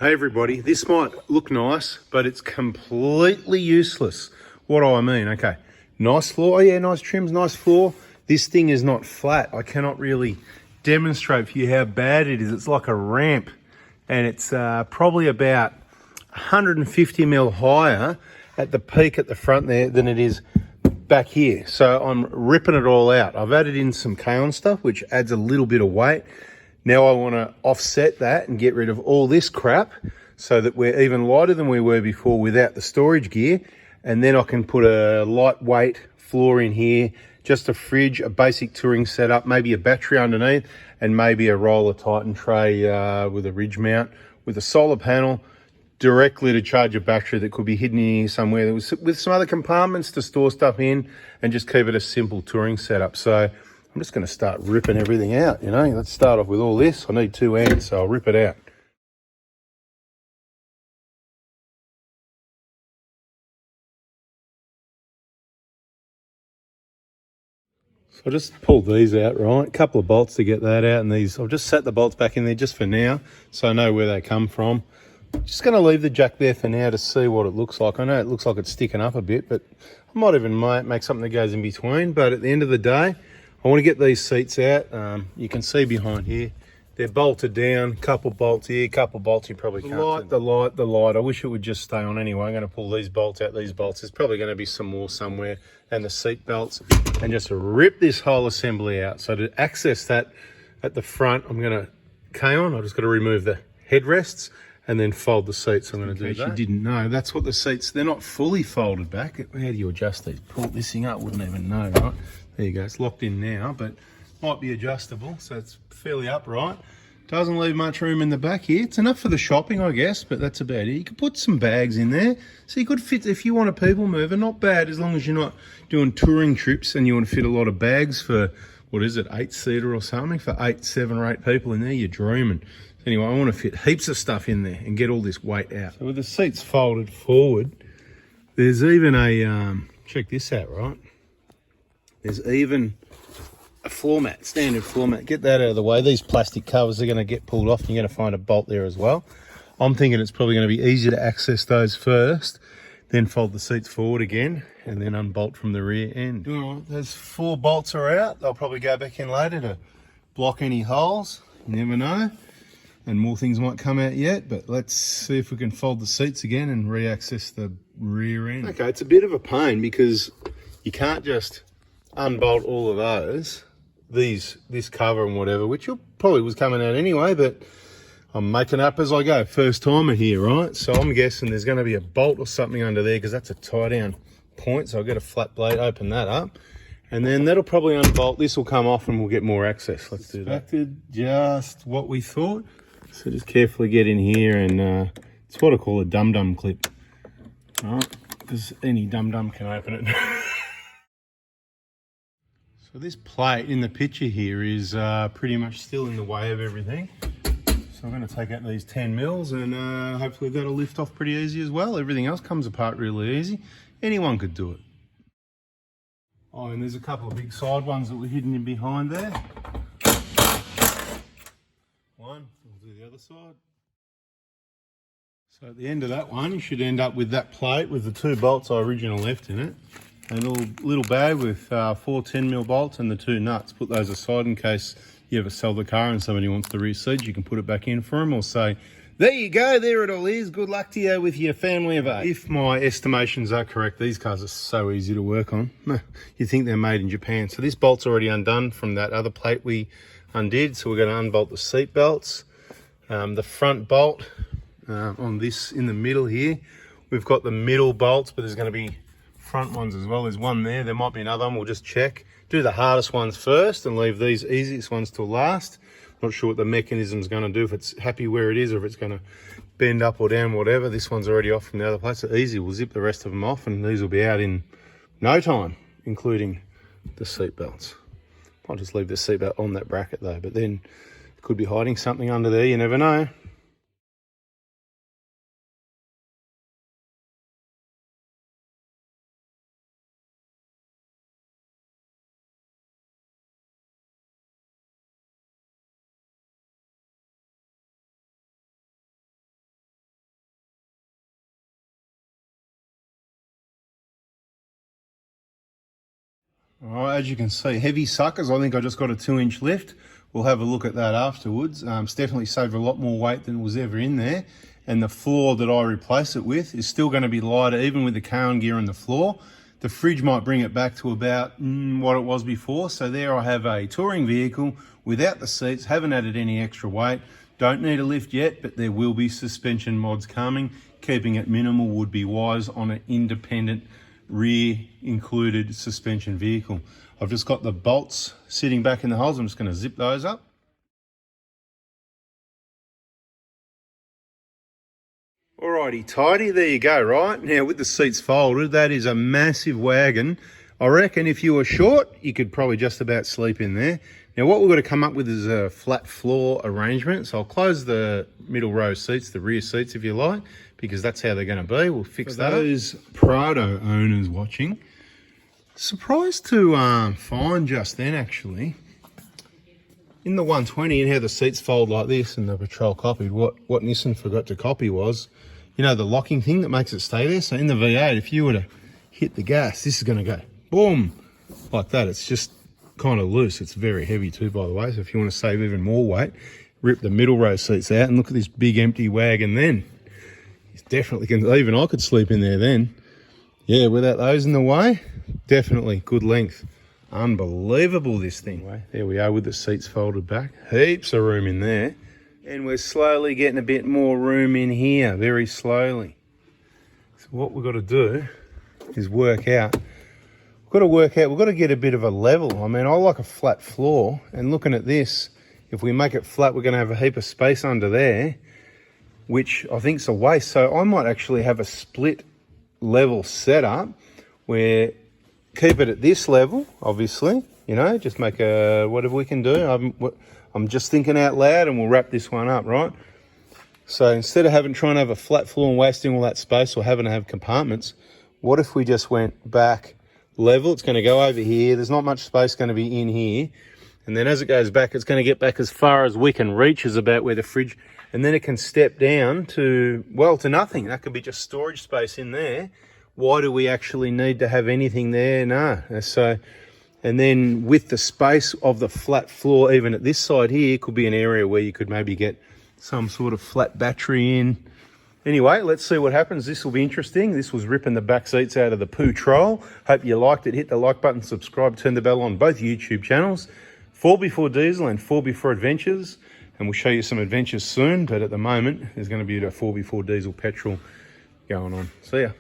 Hey everybody, this might look nice, but it's completely useless. What do I mean? Okay, nice floor. Oh yeah, nice trims, nice floor. This thing is not flat. I cannot really demonstrate for you how bad it is. It's like a ramp, and it's probably about 150 mil higher at the peak at the front there than it is back here. So I'm ripping it all out. I've added in some kaolin stuff, which adds a little bit of weight. Now I want to offset that and get rid of all this crap so that we're even lighter than we were before without the storage gear. And then I can put a lightweight floor in here, just a fridge, a basic touring setup, maybe a battery underneath, and maybe a roller Titan tray with a ridge mount with a solar panel directly to charge a battery that could be hidden in here somewhere with some other compartments to store stuff in, and just keep it a simple touring setup. So I'm just going to start ripping everything out, you know. Let's start off with all this. I need 2 hands, so I'll rip it out. So I just pulled these out, right? A couple of bolts to get that out, and these, I've just set the bolts back in there just for now, so I know where they come from. Just going to leave the jack there for now to see what it looks like. I know it looks like it's sticking up a bit, but I might even make something that goes in between. But at the end of the day, I want to get these seats out. You can see behind here, they're bolted down, couple bolts here, couple bolts you probably can't. The light. I wish it would just stay on anyway. I'm going to pull these bolts out, these bolts. There's probably going to be some more somewhere, and the seat belts, and just rip this whole assembly out. So to access that at the front, I'm going to kaolin. I've just got to remove the headrests and then fold the seats. I'm going to do that. In case you didn't know, that's what the seats, they're not fully folded back. How do you adjust these? Pull this thing up, wouldn't even know, right? There you go, it's locked in now, but might be adjustable, so it's fairly upright. Doesn't leave much room in the back here. It's enough for the shopping, I guess, but that's about it. You could put some bags in there, so you could fit, if you want a people mover, not bad, as long as you're not doing touring trips and you want to fit a lot of bags for, what is it, 8-seater or something, for 8, 7 or 8 people in there, you're dreaming. Anyway, I want to fit heaps of stuff in there and get all this weight out. So with the seats folded forward, there's even a, check this out, right? There's even a floor mat, standard floor mat. Get that out of the way. These plastic covers are going to get pulled off, and you're going to find a bolt there as well. I'm thinking it's probably going to be easier to access those first, then fold the seats forward again, and then unbolt from the rear end. All right, those 4 bolts are out. They'll probably go back in later to block any holes. You never know. And more things might come out yet, but let's see if we can fold the seats again and re-access the rear end. Okay, it's a bit of a pain because you can't just unbolt all of those, this cover and whatever, which probably was coming out anyway, but I'm making up as I go. First timer here, right? So I'm guessing there's going to be a bolt or something under there because that's a tie down point. So I'll get a flat blade, open that up, and then that'll probably unbolt. This will come off and we'll get more access. Let's do that. Just what we thought. So just carefully get in here, and it's what I call a dum-dum clip, right? Because any dum-dum can open it. So this plate in the picture here is pretty much still in the way of everything. So I'm going to take out these 10 mils, and hopefully that'll lift off pretty easy as well. Everything else comes apart really easy. Anyone could do it. Oh, and there's a couple of big side ones that were hidden in behind there. One, we'll do the other side. So at the end of that one, you should end up with that plate with the 2 bolts I originally left in it. And a little bag with 4 10mm bolts and the 2 nuts. Put those aside in case you ever sell the car and somebody wants the rear seat. You can put it back in for them, or say, there you go, there it all is. Good luck to you with your family of 8. If my estimations are correct, these cars are so easy to work on. You think they're made in Japan. So this bolt's already undone from that other plate we undid. So we're going to unbolt the seat belts. The front bolt on this in the middle here. We've got the middle bolts, but there's going to be front ones as well. There's one there. There might be another one. We'll just check. Do the hardest ones first and leave these easiest ones till last. Not sure what the mechanism's going to do, if it's happy where it is or if it's going to bend up or down, whatever. This one's already off from the other place. So easy. We'll zip the rest of them off, and these will be out in no time, including the seat belts. I'll just leave the seat belt on that bracket though, but then it could be hiding something under there. You never know. All right, as you can see, heavy suckers. I think I just got a 2-inch lift. We'll have a look at that afterwards. It's definitely saved a lot more weight than was ever in there. And the floor that I replace it with is still going to be lighter, even with the Cowan gear on the floor. The fridge might bring it back to about what it was before. So there I have a touring vehicle without the seats, haven't added any extra weight. Don't need a lift yet, but there will be suspension mods coming. Keeping it minimal would be wise on an independent rear included suspension vehicle. I've just got the bolts sitting back in the holes. I'm just going to zip those up. Alrighty, tidy, there you go, right? Now with the seats folded, that is a massive wagon. I reckon if you were short, you could probably just about sleep in there. Now what we've got to come up with is a flat floor arrangement. So I'll close the middle row seats, the rear seats if you like, because that's how they're going to be. We'll fix that. Those Prado owners watching, surprised to find just then actually, in the 120 and how the seats fold like this and the Patrol copied, what Nissan forgot to copy was, you know, the locking thing that makes it stay there. So in the V8, if you were to hit the gas, this is going to go boom, like that. It's just kind of loose. It's very heavy too, by the way. So if you want to save even more weight, rip the middle row seats out and look at this big empty wagon then. It's definitely, even I could sleep in there then. Yeah, without those in the way, definitely good length. Unbelievable, this thing. There we are with the seats folded back. Heaps of room in there. And we're slowly getting a bit more room in here, very slowly. So what we've got to do is work out. We've got to get a bit of a level. I mean, I like a flat floor, and looking at this, if we make it flat, we're going to have a heap of space under there, which I think is a waste. So I might actually have a split level setup where keep it at this level, obviously, you know, just make a, whatever we can do. I'm just thinking out loud and we'll wrap this one up, right? So instead of trying to have a flat floor and wasting all that space or having to have compartments, what if we just went back level? It's going to go over here. There's not much space going to be in here. And then as it goes back, it's going to get back as far as we can reach, is about where the fridge, and then it can step down to, well, to nothing. That could be just storage space in there. Why do we actually need to have anything there? No. So, and then with the space of the flat floor, even at this side here, could be an area where you could maybe get some sort of flat battery in. Anyway, let's see what happens. This will be interesting. This was ripping the back seats out of the Patrol. Hope you liked it. Hit the like button, subscribe, turn the bell on both YouTube channels, 4x4 Diesel and 4x4 Adventures. And we'll show you some adventures soon, but at the moment, there's going to be a 4x4 Diesel petrol going on. See ya.